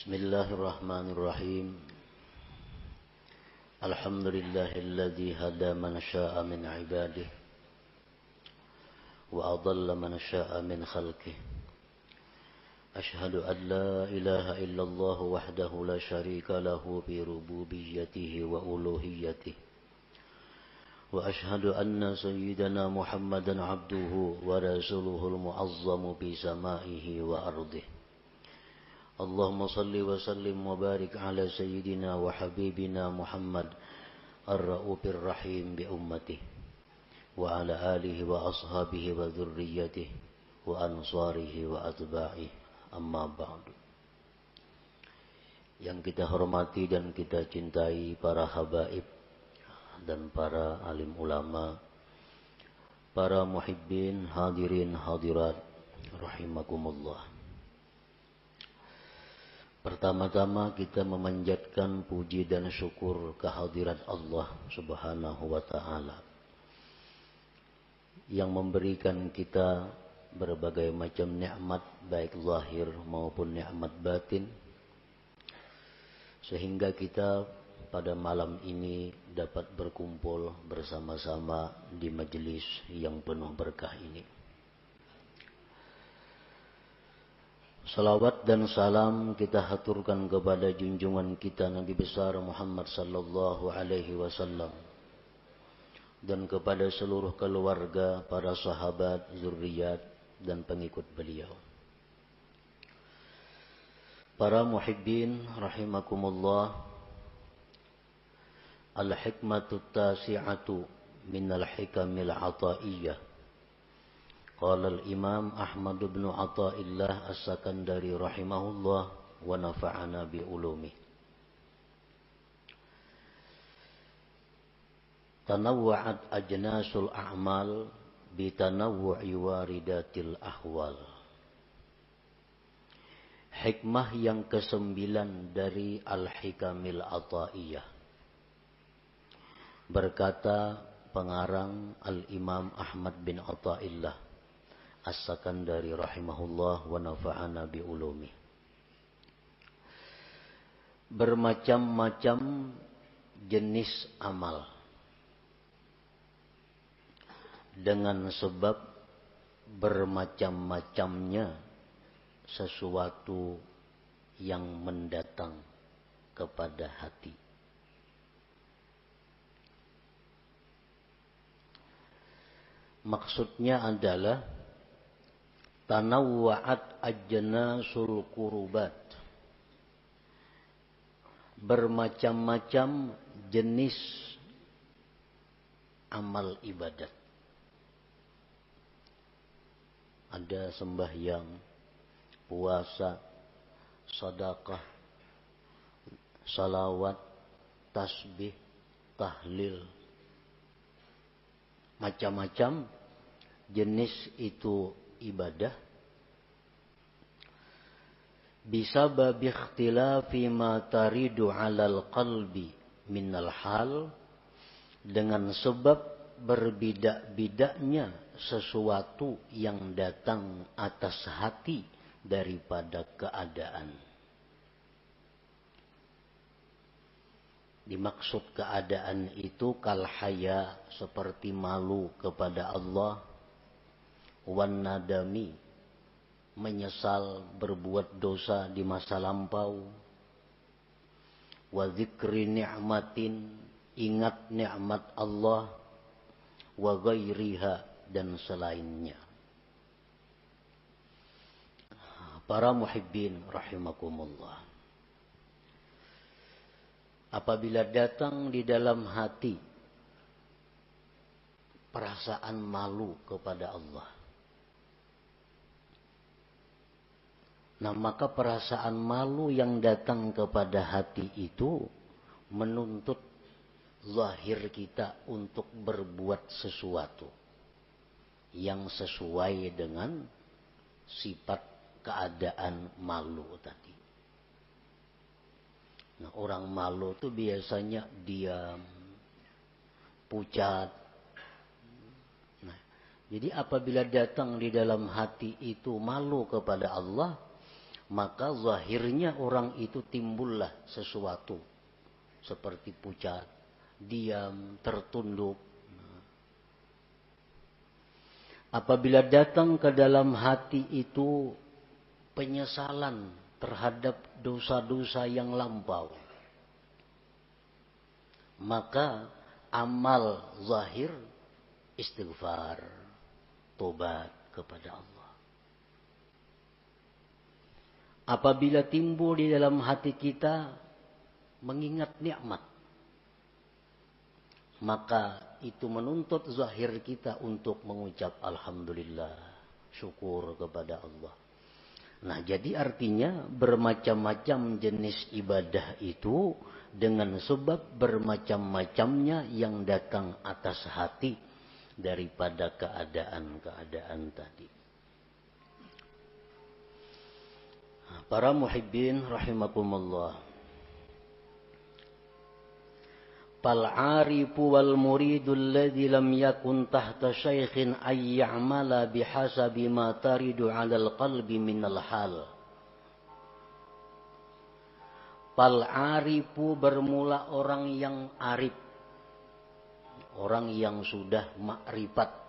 Bismillahirrahmanirrahim. Alhamdulillahilladzi hada man syaa'a min 'ibadihi wa adalla man syaa'a min khalqihi. Asyhadu an la ilaha illallah wahdahu la syarika lahu fi rububiyyatihi wa uluhiyyatihi. Wa asyhadu anna sayyidana Muhammadan 'abduhu wa rasuluhul mu'azzamu bi samaihi wa ardihi. Allahumma salli wa sallim wa barik ala sayyidina wa habibina Muhammad ar-ra'ufir rahim bi ummatihi wa ala alihi wa ashabihi wa dhurriyyatihi wa ansarihi wa atba'ihi, amma ba'du. Yang kita hormati dan kita cintai para habaib dan para alim ulama, para muhibbin, hadirin hadirat rahimakumullah. Pertama-tama kita memanjatkan puji dan syukur kehadirat Allah Subhanahu wa ta'ala yang memberikan kita berbagai macam nikmat baik zahir maupun nikmat batin, sehingga kita pada malam ini dapat berkumpul bersama-sama di majelis yang penuh berkah ini. Salawat dan salam kita haturkan kepada junjungan kita Nabi besar Muhammad sallallahu alaihi wasallam dan kepada seluruh keluarga, para sahabat, zuriat dan pengikut beliau. Para muhibbin rahimakumullah, al-hikmatu tasi'atu minal hikamil ataiyah. Qala al-Imam Ahmad bin Athaillah As-Sakandari rahimahullah wa nafa'ana bi ulumi. Tanawwa'at ajnasul a'mal bi tanawwu'i waridatil ahwal. Hikmah yang ke-9 dari Al-Hikamil Athaiyah. Berkata pengarang Al-Imam Ahmad bin Athaillah As-Sakandari rahimahullah wa nafa'ana bi ulumi. Bermacam-macam jenis amal dengan sebab bermacam-macamnya sesuatu yang mendatang kepada hati. Maksudnya adalah tanawwa'at ajnasul qurubat. Bermacam-macam jenis amal ibadat. Ada sembahyang, puasa, sedekah, salawat, tasbih, tahlil. Macam-macam jenis itu ibadah bisabab ikhtilafi ma taridu 'alal qalbi minal hal, dengan sebab berbeda-bedanya sesuatu yang datang atas hati daripada keadaan. Dimaksud keadaan itu kal haya, seperti malu kepada Allah, wan nadami, menyesal berbuat dosa di masa lampau, wa dzikri ni'matin, ingat nikmat Allah, wa ghairiha, dan selainnya. Para muhibbin rahimakumullah, apabila datang di dalam hati perasaan malu kepada Allah, nah maka perasaan malu yang datang kepada hati itu menuntut zahir kita untuk berbuat sesuatu yang sesuai dengan sifat keadaan malu tadi. Nah, orang malu itu biasanya diam, pucat. Nah, jadi apabila datang di dalam hati itu malu kepada Allah, maka zahirnya orang itu timbullah sesuatu seperti pucat, diam, tertunduk. Apabila datang ke dalam hati itu penyesalan terhadap dosa-dosa yang lampau, maka amal zahir istighfar, tobat kepada Allah. Apabila timbul di dalam hati kita mengingat nikmat, maka itu menuntut zahir kita untuk mengucap alhamdulillah, syukur kepada Allah. Nah, jadi artinya bermacam-macam jenis ibadah itu dengan sebab bermacam-macamnya yang datang atas hati daripada keadaan-keadaan tadi. Para muhibbin rahimakumullah. Fal arifu wal muridu alladhi lam yakun tahta syaikhin ay ya'mala bihasabi ma taridu 'ala al-qalbi min al-hal. Fal arifu bermula orang yang arif, orang yang sudah makrifat.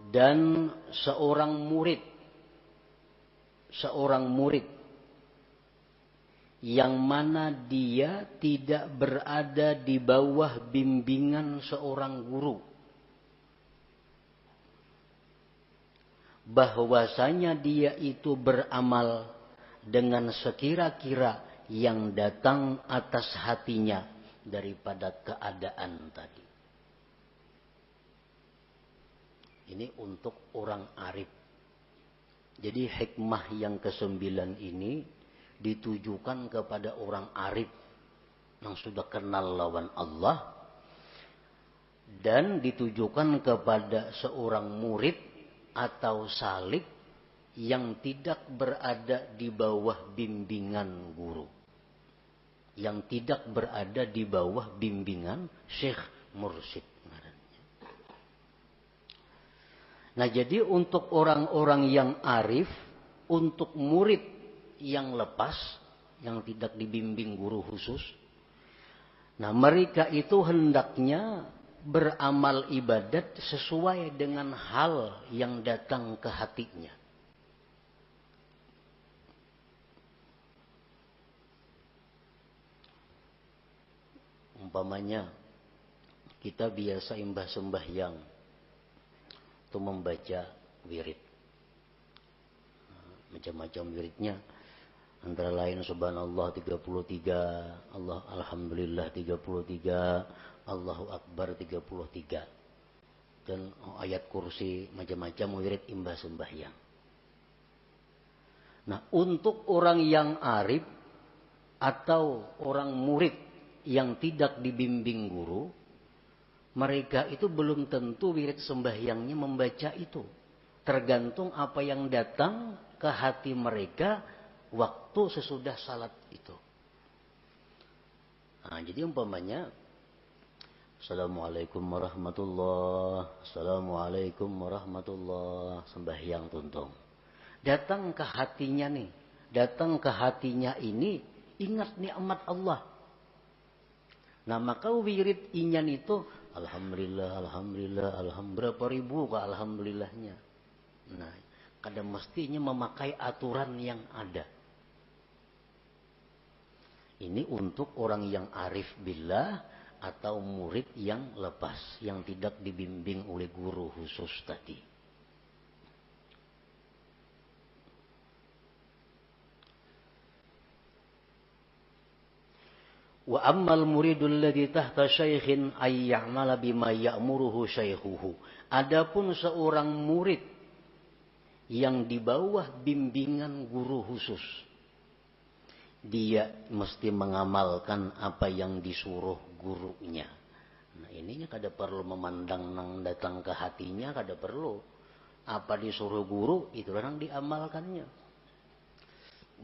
Dan seorang murid yang mana dia tidak berada di bawah bimbingan seorang guru, bahwasanya dia itu beramal dengan sekira-kira yang datang atas hatinya daripada keadaan tadi. Ini untuk orang arif. Jadi hikmah yang ke-9 ini ditujukan kepada orang arif yang sudah kenal lawan Allah, dan ditujukan kepada seorang murid atau salik yang tidak berada di bawah bimbingan guru, yang tidak berada di bawah bimbingan syekh mursyid. Nah, jadi untuk orang-orang yang arif, untuk murid yang lepas, yang tidak dibimbing guru khusus, nah mereka itu hendaknya beramal ibadat sesuai dengan hal yang datang ke hatinya. Umpamanya kita biasa imbah sembahyang itu membaca wirid, macam-macam wiridnya, antara lain subhanallah 33, Allah alhamdulillah 33, Allahu akbar 33, dan ayat kursi, macam-macam wirid imbah sembahyang. Nah, untuk orang yang arif atau orang murid yang tidak dibimbing guru, mereka itu belum tentu wirid sembahyangnya membaca itu. Tergantung apa yang datang ke hati mereka waktu sesudah salat itu. Nah, jadi umpamanya Assalamualaikum warahmatullah, Assalamualaikum warahmatullah, sembahyang tuntung. Datang ke hatinya nih, datang ke hatinya ini, ingat nikmat Allah. Nah, maka wirid inyan itu alhamdulillah, alhamdulillah, alhamdulillah, berapa ribu ke alhamdulillahnya. Nah, kadang mestinya memakai aturan yang ada. Ini untuk orang yang arif billah atau murid yang lepas, yang tidak dibimbing oleh guru khusus tadi. Wa ammal muridul ladzi tahta syaikhin ay ya'mala bima ya'muruhu syaikhuhu. Adapun seorang murid yang di bawah bimbingan guru khusus, dia mesti mengamalkan apa yang disuruh gurunya. Nah, ininya kada perlu memandang nang datang ke hatinya, kada perlu. Apa disuruh guru itu orang diamalkannya.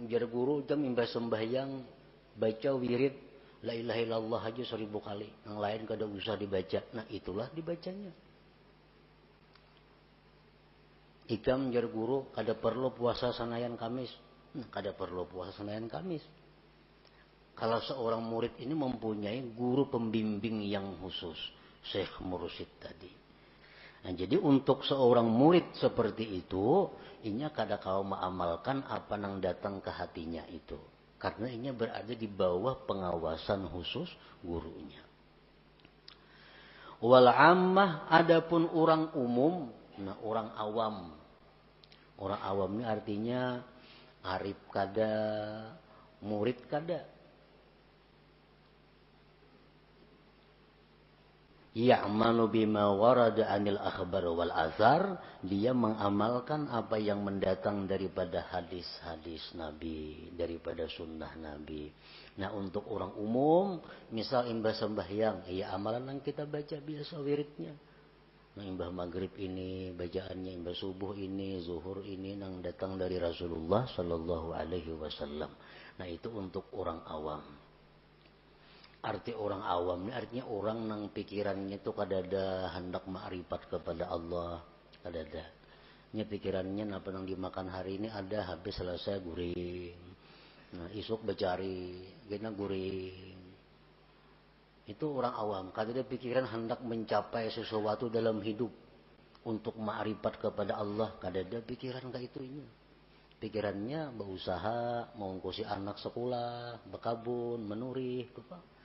Jar guru jam imbah sembahyang baca wirid la ilaha illallah aja 1000 kali, yang lain kada usah dibaca. Nah, itulah dibacanya. Ikam jar guru kada perlu puasa sanayan Kamis. Kada perlu puasa sanayan Kamis. Kalau seorang murid ini mempunyai guru pembimbing yang khusus, Syekh Mursyid tadi. Nah, jadi untuk seorang murid seperti itu, inya kada kau mengamalkan apa nang datang ke hatinya itu. Karena inya berada di bawah pengawasan khusus gurunya. Wal ammah, adapun orang umum, nah orang awam. Orang awam ini artinya arif kada, murid kada. Ya'malu bima warada anil akhbar wal azhar, dia mengamalkan apa yang mendatang daripada hadis-hadis Nabi, daripada sunnah Nabi. Nah, untuk orang umum, misal imbah sembahyang, ya amalan yang kita baca biasa wiridnya. Nah, imbah maghrib ini bacaannya, imbah subuh ini, zuhur ini yang datang dari Rasulullah sallallahu alaihi wasallam. Nah, itu untuk orang awam. Arti orang awam ini artinya orang nang pikirannya itu kadada hendak ma'rifat kepada Allah, kadada. Nya pikirannya apa nang dimakan hari ini ada habis selesai guring. Nah, isuk becari, gena guring. Itu orang awam, kadada pikiran hendak mencapai sesuatu dalam hidup untuk ma'rifat kepada Allah, kadada pikiran kayak itunya. Pikirannya berusaha mengungkusi anak sekolah, berkabun, menurih, apa?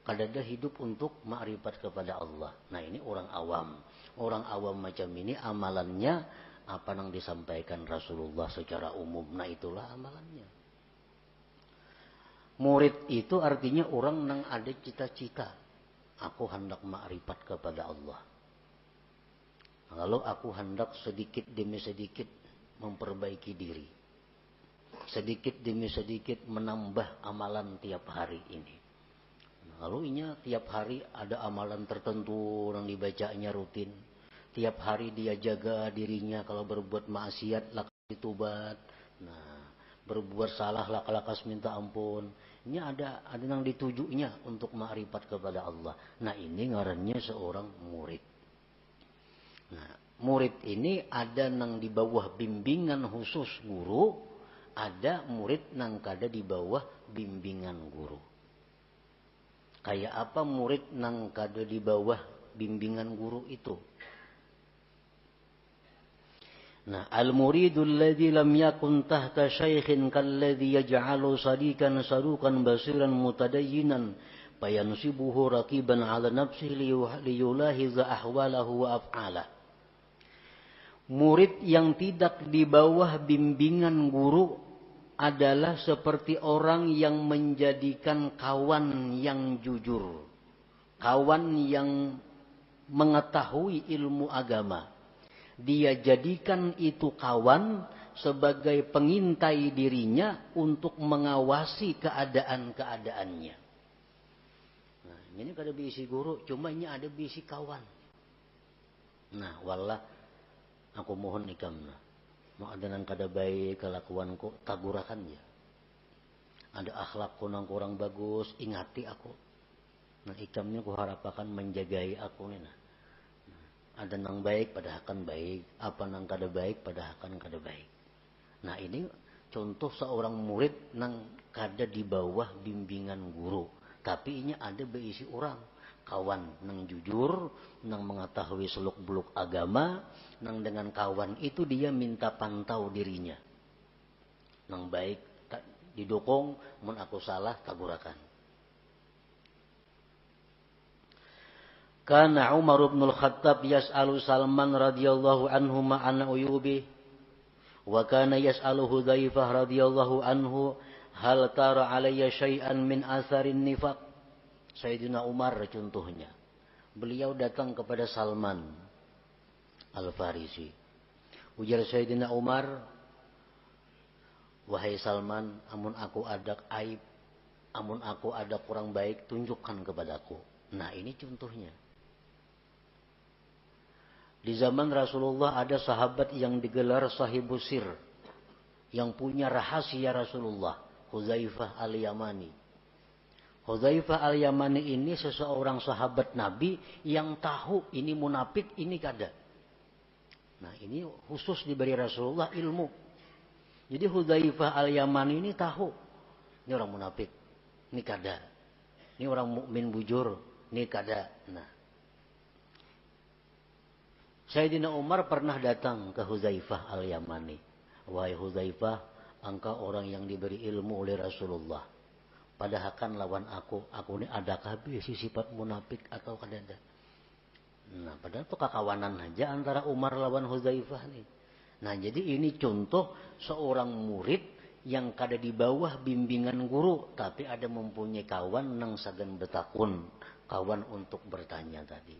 Kadada hidup untuk ma'rifat kepada Allah. Nah, ini orang awam. Orang awam macam ini amalannya apa yang disampaikan Rasulullah secara umum. Nah, itulah amalannya. Murid itu artinya orang yang ada cita-cita. Aku hendak ma'rifat kepada Allah. Lalu aku hendak sedikit demi sedikit memperbaiki diri. Sedikit demi sedikit menambah amalan tiap hari ini. Lalu inya tiap hari ada amalan tertentu yang dibacanya rutin. Tiap hari dia jaga dirinya kalau berbuat maksiat lakas ditubat. Nah, berbuat salah lakas minta ampun. Ini ada yang ditujunya untuk ma'rifat kepada Allah. Nah, ini ngarannya seorang murid. Nah, murid ini ada yang di bawah bimbingan khusus guru, ada murid yang kada di bawah bimbingan guru. Kayak apa murid nang kada di bawah bimbingan guru itu? Nah, al-muridul ladzi lam yakun tahta syaikhin kalladzi yaj'alu sadikan sadukan basiran mutadayyinan fayansibuhu raqiban 'ala nafsihi liyulahiza ahwalahu wa af'alah. Murid yang tidak di bawah bimbingan guru adalah seperti orang yang menjadikan kawan yang jujur, kawan yang mengetahui ilmu agama. Dia jadikan itu kawan sebagai pengintai dirinya untuk mengawasi keadaan-keadaannya. Nah, ini kada bisi guru, cuma ini ada bisi kawan. Nah, wallah aku mohon ikam nah. Mau ada nang kada baik kelakuanku, tagurakan ya. Ada akhlakku nang kurang bagus, ingati aku. Nah, ikamnya ku harapakan menjagai aku nih nah. Ada nang baik pada akan baik, apa nang kada baik pada akan kada baik. Nah, ini contoh seorang murid nang kada di bawah bimbingan guru, tapi ini ada berisi orang kawan nang jujur, nang mengetahui seluk-beluk agama, nang dengan kawan itu dia minta pantau dirinya. Nang baik didukung, mun aku salah tagurakan. Kana Umar bin Al-Khattab yas'alu Salman radhiyallahu anhu ma'ana uyubi wa kana yas'alu Hudzaifah radhiyallahu anhu hal tara alayya syai'an min atharin nifaq. Sayyidina Umar contohnya. Beliau datang kepada Salman Al-Farisi. Ujar Sayyidina Umar, wahai Salman, amun aku ada aib, amun aku ada kurang baik, tunjukkan kepadaku. Nah, ini contohnya. Di zaman Rasulullah ada sahabat yang digelar sahibus sir, yang punya rahasia Rasulullah, Hudzaifah Al-Yamani. Hudzaifah Al-Yamani ini seseorang sahabat Nabi yang tahu ini munafik, ini kada. Nah ini khusus diberi Rasulullah ilmu. Jadi Hudzaifah al-Yamani ini tahu. Ini orang munafik. Ini kada. Ini orang mukmin bujur. Ini kada. Nah. Sayyidina Umar pernah datang ke Hudzaifah al-Yamani. Wahai Hudzaifah, engkau orang yang diberi ilmu oleh Rasulullah. Padahal kan lawan aku ini adakah bisi sifat munafik atau kada ada? Nah, padahal itu kakawanan aja antara Umar lawan Hudzaifah nih. Nah, jadi ini contoh seorang murid yang kada di bawah bimbingan guru, tapi ada mempunyai kawan nang sagan betakun, kawan untuk bertanya tadi.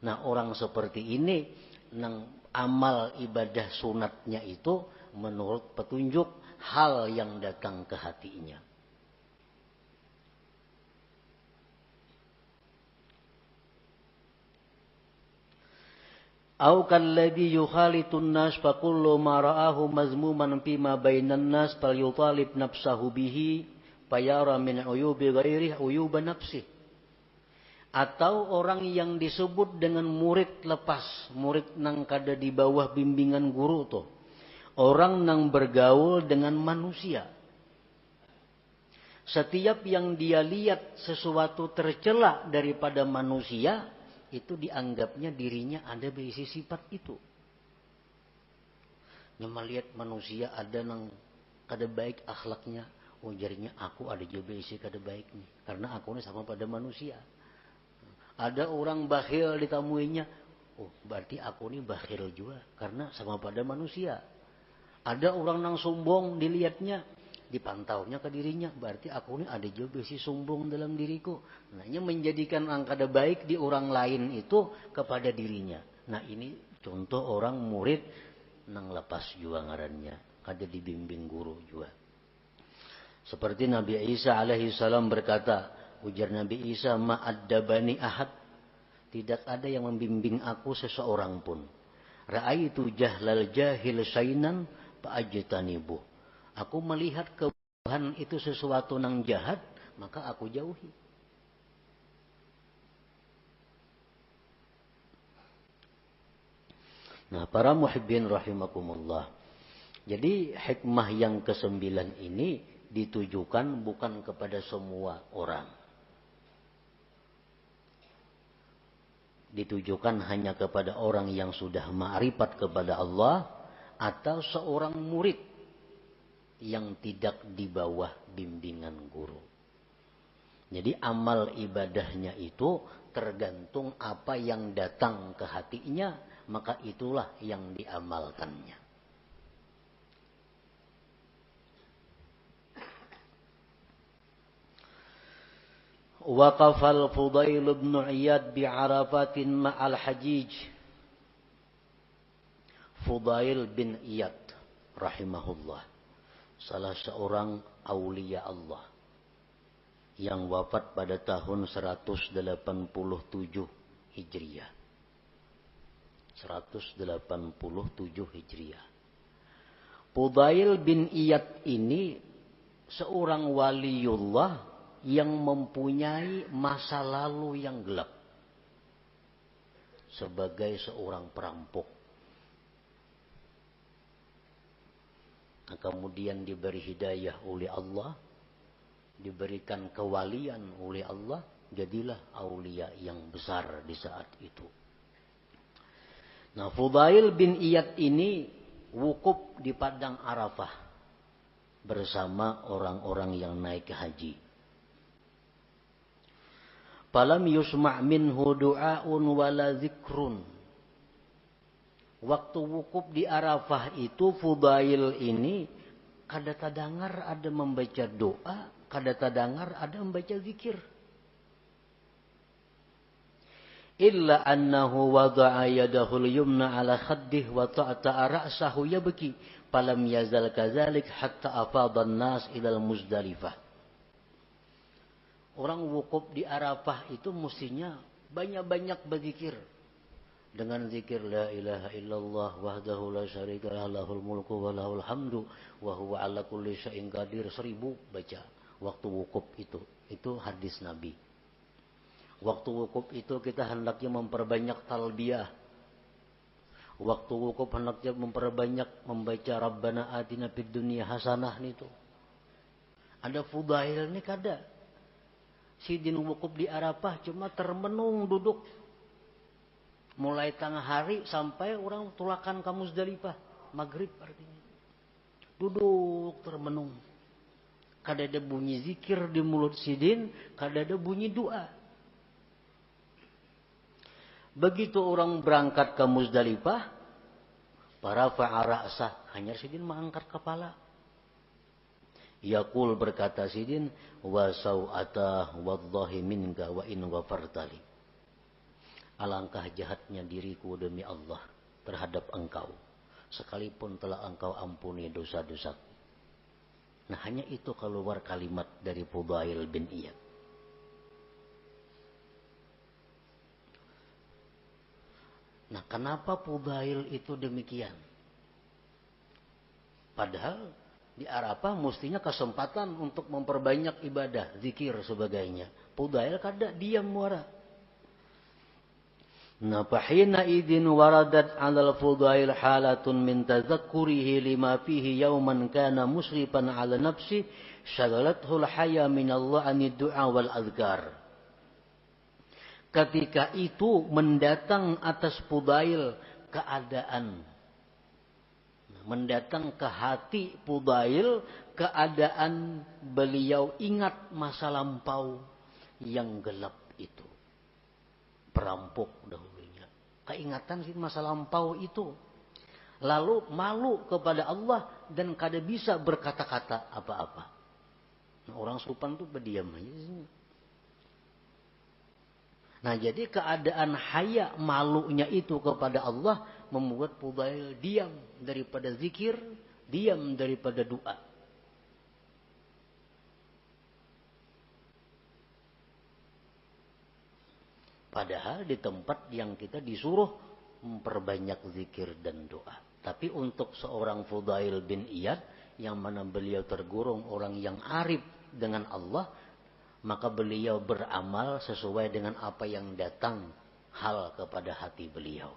Nah, orang seperti ini nang amal ibadah sunatnya itu menurut petunjuk hal yang datang ke hatinya. Au kalladhi yukhalitun nas fa kullu ma ra'ahu mazmuman fi ma bainan nas falyutalib nafsahu bihi fayara min uyubi ghairihi uyuba nafsihi. Atau orang yang disebut dengan murid lepas, murid nang kada di bawah bimbingan guru tuh. Orang nang bergaul dengan manusia. Setiap yang dia lihat sesuatu tercela daripada manusia, itu dianggapnya dirinya ada berisi sifat itu. Yang melihat manusia ada nang kada baik akhlaknya, ujarnya aku ada juga berisi kada baik nih, karena aku ini sama pada manusia. Ada orang bakhil ditamuinya, oh berarti aku ini bakhil juga, karena sama pada manusia. Ada orang nang sombong dilihatnya, dipantaunya ke dirinya, berarti aku ini ada juga berisi sombong dalam diriku. Nah, ini menjadikan angkada baik di orang lain itu kepada dirinya. Nah, ini contoh orang murid nang lepas juga ngarannya, kada dibimbing guru juga. Seperti Nabi Isa alaihi salam berkata, ujar Nabi Isa, ma'addabani ahad, tidak ada yang membimbing aku seseorang pun. Ra'aitu jahlal jahil syainan fa'ajtanibu. Aku melihat kebodohan itu sesuatu nang jahat, maka aku jauhi. Nah, para muhibbin rahimakumullah. Jadi hikmah yang ke-9 ini ditujukan bukan kepada semua orang. Ditujukan hanya kepada orang yang sudah ma'rifat kepada Allah atau seorang murid yang tidak di bawah bimbingan guru. Jadi amal ibadahnya itu tergantung apa yang datang ke hatinya, maka itulah yang diamalkannya. Waqafal Fudail bin Iyad bi'arafatin ma'al hajij. Fudail bin Iyad rahimahullah, salah seorang aulia Allah yang wafat pada tahun 187 Hijriah. 187 Hijriah. Fudail bin Iyad ini seorang waliullah yang mempunyai masa lalu yang gelap sebagai seorang perampok. Nah, kemudian diberi hidayah oleh Allah, diberikan kewalian oleh Allah, jadilah aulia yang besar di saat itu. Nah, Fudail bin Iyad ini wukuf di padang Arafah bersama orang-orang yang naik haji. Falam yusma' minhu du'aun wala zikrun. Waktu wukuf di Arafah itu Fudail ini kada tadangar ada membaca doa, kada tadangar ada membaca zikir. Illa annahu wada'a yadahul yumna ala khaddih wa ta'ata'a ra'sahu yabki. Falam yazal kazalik hatta afadan nas ilal Muzdalifah. Orang wukuf di Arafah itu mestinya banyak-banyak berzikir. Dengan zikir la ilaha illallah wahdahu la syarika lahul mulku wa lahul hamdu wa huwa ala kulli syai'in qadir 1000 baca waktu wukuf itu. Itu hadis Nabi. Waktu wukuf itu kita hendaknya memperbanyak talbiyah. Waktu wukuf hendaknya memperbanyak membaca Rabbana atina fid dunya hasanah itu. Ada fudail nih kada. Sidin wukuf di Arafah cuma termenung duduk. Mulai tengah hari sampai orang tulakan ke Muzdalifah. Maghrib artinya. Duduk termenung. Kada ada bunyi zikir di mulut sidin, kada ada bunyi doa. Begitu orang berangkat ke Muzdalifah, para fa'ara'sah, hanya sidin mengangkat kepala. Yaqul berkata sidin, wa sau'ata wallahi minka wa in ghafartali. Alangkah jahatnya diriku demi Allah terhadap engkau, sekalipun telah engkau ampuni dosa-dosaku. Nah, hanya itu keluar kalimat dari Fudail bin Iyad. Nah, kenapa Fudail itu demikian? Padahal di Arafah mestinya kesempatan untuk memperbanyak ibadah, zikir sebagainya. Fudail kada diam muara. Nah, fahina idin waradat 'alal Fudail halatun min tadzakkurihi lima fihi yawman kana musrifan 'ala nafsi syaghalathu al-haya min Allah 'anid du'a wal azkar. Ketika itu mendatang atas Fudail keadaan. Mendatang ke hati Fudail keadaan beliau ingat masa lampau yang gelap itu. Perampok dahulunya. Keingatan sih masa lampau itu. Lalu malu kepada Allah dan kada bisa berkata-kata apa-apa. Nah, orang Supan tuh berdiam aja. Nah, jadi keadaan haya malunya itu kepada Allah membuat Fudail diam daripada zikir, diam daripada doa. Padahal di tempat yang kita disuruh memperbanyak zikir dan doa. Tapi untuk seorang Fudail bin Iyad yang mana beliau tergolong orang yang arif dengan Allah, maka beliau beramal sesuai dengan apa yang datang hal kepada hati beliau.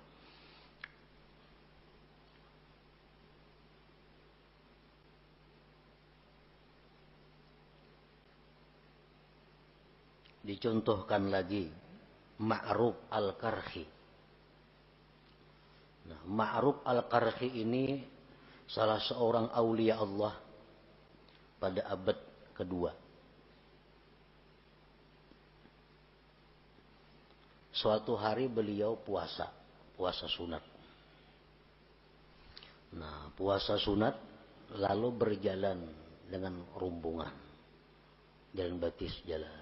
Dicontohkan lagi Ma'ruf al-Qarhi. Nah, Ma'ruf al-Qarhi ini salah seorang aulia Allah pada abad kedua. Suatu hari beliau puasa sunat. Nah, puasa sunat lalu berjalan dengan rombongan. Jalan batis jalan.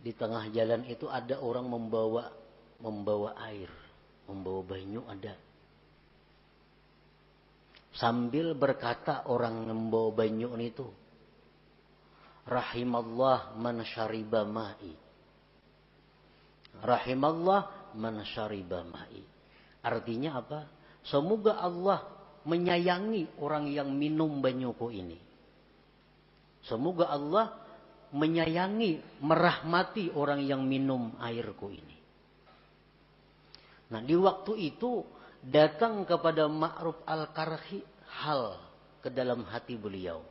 Di tengah jalan itu ada orang membawa air, membawa banyu ada. Sambil berkata orang membawa banyu itu, rahimallah man syariba ma'i. Rahimallah man syariba ma'i. Artinya apa? Semoga Allah menyayangi orang yang minum banyuku ini. Semoga Allah menyayangi, merahmati orang yang minum airku ini. Nah, di waktu itu datang kepada Ma'ruf al-Qarhi hal ke dalam hati beliau.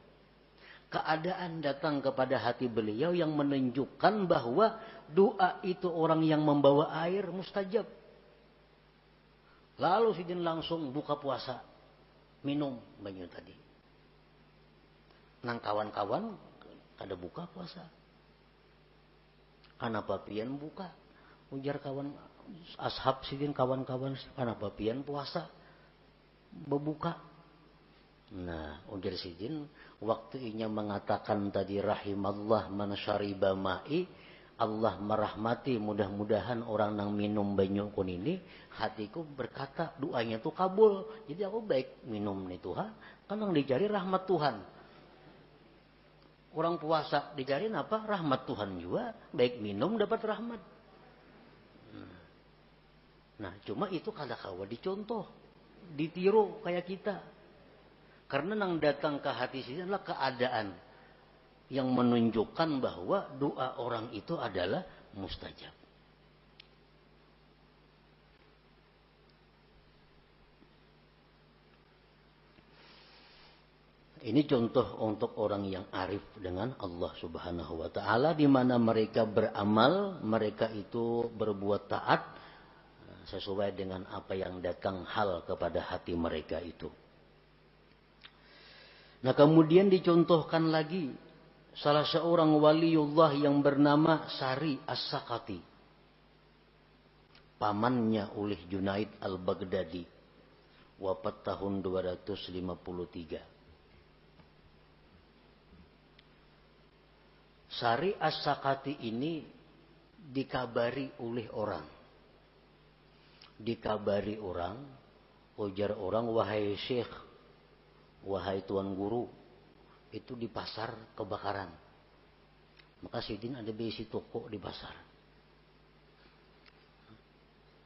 Keadaan datang kepada hati beliau yang menunjukkan bahwa doa itu orang yang membawa air mustajab. Lalu sidin langsung buka puasa, minum banyu tadi. Nang kawan-kawan kada buka puasa. Kenapa pian buka? Ujar kawan ashab sidin kawan-kawan, kenapa pian puasa? Berbuka. Nah, ujar sidin waktunya mengatakan tadi rahimallah man syariba ma'i, Allah merahmati mudah-mudahan orang yang minum banyu kun ini, hatiku berkata doanya tuh kabul. Jadi aku baik minum nih Tuhan, kan yang dicari rahmat Tuhan. Orang puasa dicari apa? Rahmat Tuhan juga, baik minum dapat rahmat. Nah, cuma itu kada kawa dicontoh, ditiru kayak kita. Karena yang datang ke hati sini adalah keadaan yang menunjukkan bahwa doa orang itu adalah mustajab. Ini contoh untuk orang yang arif dengan Allah Subhanahu wa taala, di mana mereka beramal, mereka itu berbuat taat sesuai dengan apa yang datang hal kepada hati mereka itu. Nah, kemudian dicontohkan lagi salah seorang waliullah yang bernama Sari As-Sakati, pamannya oleh Junaid Al-Baghdadi, wafat tahun 253. Sari As-Sakati ini dikabari oleh orang. Dikabari orang, ujar orang, wahai syekh, wahai tuan guru, itu di pasar kebakaran. Maka Sidin ada besi toko di pasar.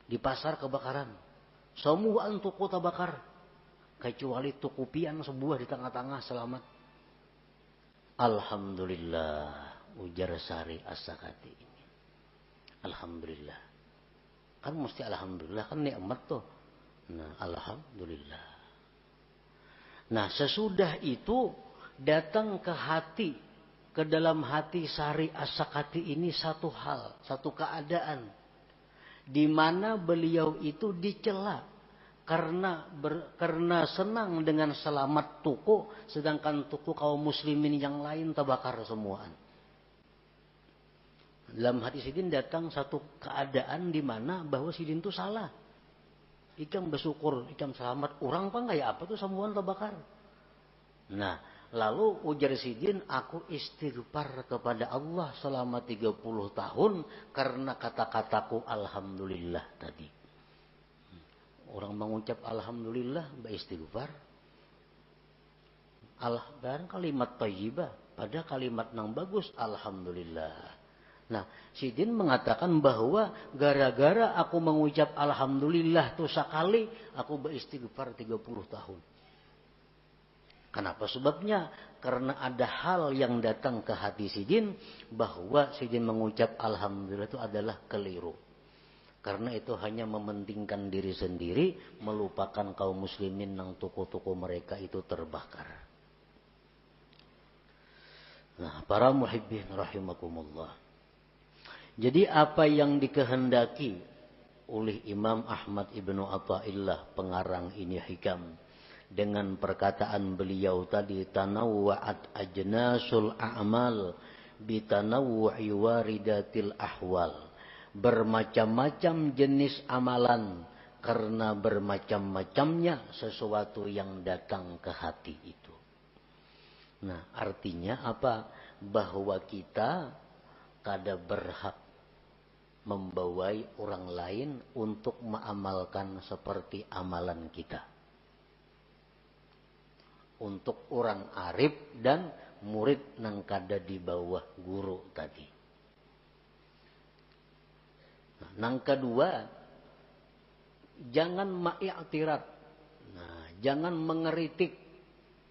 Di pasar kebakaran. Semua toko terbakar. Kecuali toko pian sebuah di tengah-tengah selamat. Alhamdulillah, ujar Sari As-Sakati ini. Alhamdulillah. Kan mesti alhamdulillah, kan nikmat tuh. Nah, alhamdulillah. Nah, sesudah itu datang ke hati, ke dalam hati Sari As-Sakati ini satu hal, satu keadaan, di mana beliau itu dicela karena senang dengan selamat tuku, sedangkan tuku kaum muslimin yang lain terbakar semuaan. Dalam hati Sidin datang satu keadaan di mana bahwa Sidin itu salah. Ikam bersyukur, ikam selamat, orang apa kayak apa tuh semuaan terbakar. Nah, lalu ujar Sidin, aku istighfar kepada Allah selama 30 tahun karena kata-kataku alhamdulillah tadi. Orang mengucap alhamdulillah beristighfar. Dan kalimat thayyibah, pada kalimat yang bagus alhamdulillah. Nah, Sidin mengatakan bahwa gara-gara aku mengucap alhamdulillah tuh sekali, aku beristighfar 30 tahun. Kenapa sebabnya? Karena ada hal yang datang ke hati Sidin bahwa Sidin mengucap alhamdulillah itu adalah keliru. Karena itu hanya mementingkan diri sendiri, melupakan kaum muslimin yang toko-toko mereka itu terbakar. Nah, para muhibbin rahimakumullah. Jadi apa yang dikehendaki oleh Imam Ahmad Ibnu Athaillah, pengarang ini hikam, dengan perkataan beliau tadi, tanawwa'at ajnasul a'mal bitanawwu'i waridatil ahwal. Bermacam-macam jenis amalan karena bermacam-macamnya sesuatu yang datang ke hati itu. Nah, artinya apa? Bahwa kita kada berhak membawai orang lain untuk mengamalkan seperti amalan kita. Untuk orang arif dan murid nang kada di bawah guru tadi. Nah, nang kedua, jangan ma'iktirat. Nah, jangan mengeritik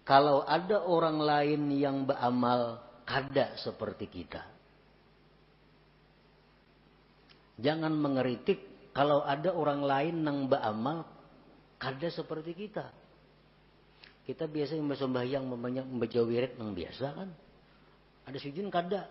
kalau ada orang lain yang beramal kada seperti kita. Jangan mengeritik kalau ada orang lain yang beramal kada seperti kita. Kita biasa membaca membaca wirid yang biasa kan. Ada sidin kada.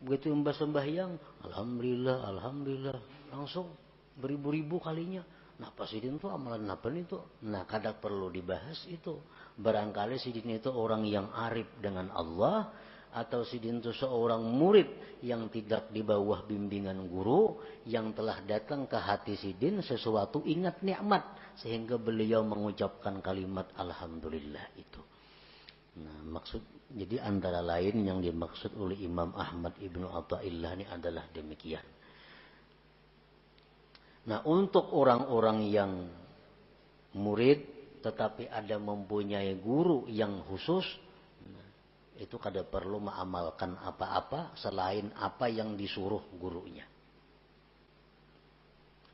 Begitu sembahyang, alhamdulillah, alhamdulillah, langsung beribu-ribu kalinya. Nah, pas sidin itu amalan apa itu? Nah, kadang perlu dibahas itu. Barangkali sidin itu orang yang arif dengan Allah, atau sidin itu seorang murid yang tidak di bawah bimbingan guru, yang telah datang ke hati sidin sesuatu ingat nikmat sehingga beliau mengucapkan kalimat alhamdulillah itu. Nah, jadi antara lain yang dimaksud oleh Imam Ahmad Ibnu Athaillah ini adalah demikian. Nah, untuk orang-orang yang murid tetapi ada mempunyai guru yang khusus, itu kada perlu mengamalkan apa-apa selain apa yang disuruh gurunya.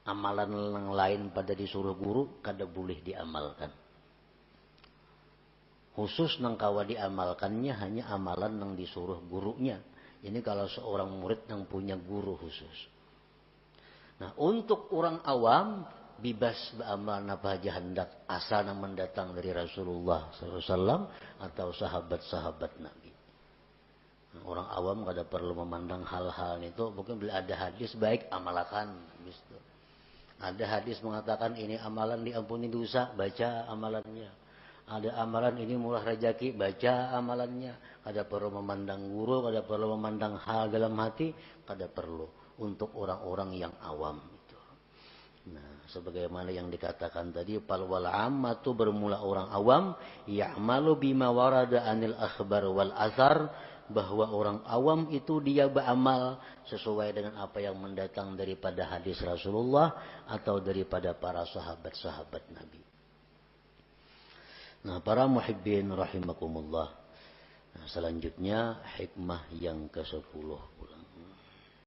Amalan yang lain pada disuruh guru kada boleh diamalkan. Khusus nang kawa diamalkannya hanya amalan yang disuruh gurunya. Ini kalau seorang murid yang punya guru khusus. Nah, untuk orang awam bebas beramal napa aja hendak asal mendatang dari Rasulullah SAW atau sahabat-sahabat Nabi. Orang awam kada perlu memandang hal-hal itu. Mungkin bila ada hadis baik amalkan. Gitu. Ada hadis mengatakan ini amalan diampuni dosa, baca amalannya. Ada amalan ini murah rezeki, baca amalannya. Kada perlu memandang guru, kada perlu memandang hal dalam hati, kada perlu untuk orang-orang yang awam itu. Nah, sebagaimana yang dikatakan tadi, fal wal ammatu bermula orang awam, ya'malu bima warada anil akhbar wal athar, bahwa orang awam itu dia beramal sesuai dengan apa yang mendatang daripada hadis Rasulullah atau daripada para sahabat-sahabat Nabi. Nah, para muhibbin rahimakumullah. Nah, selanjutnya hikmah yang ke-10.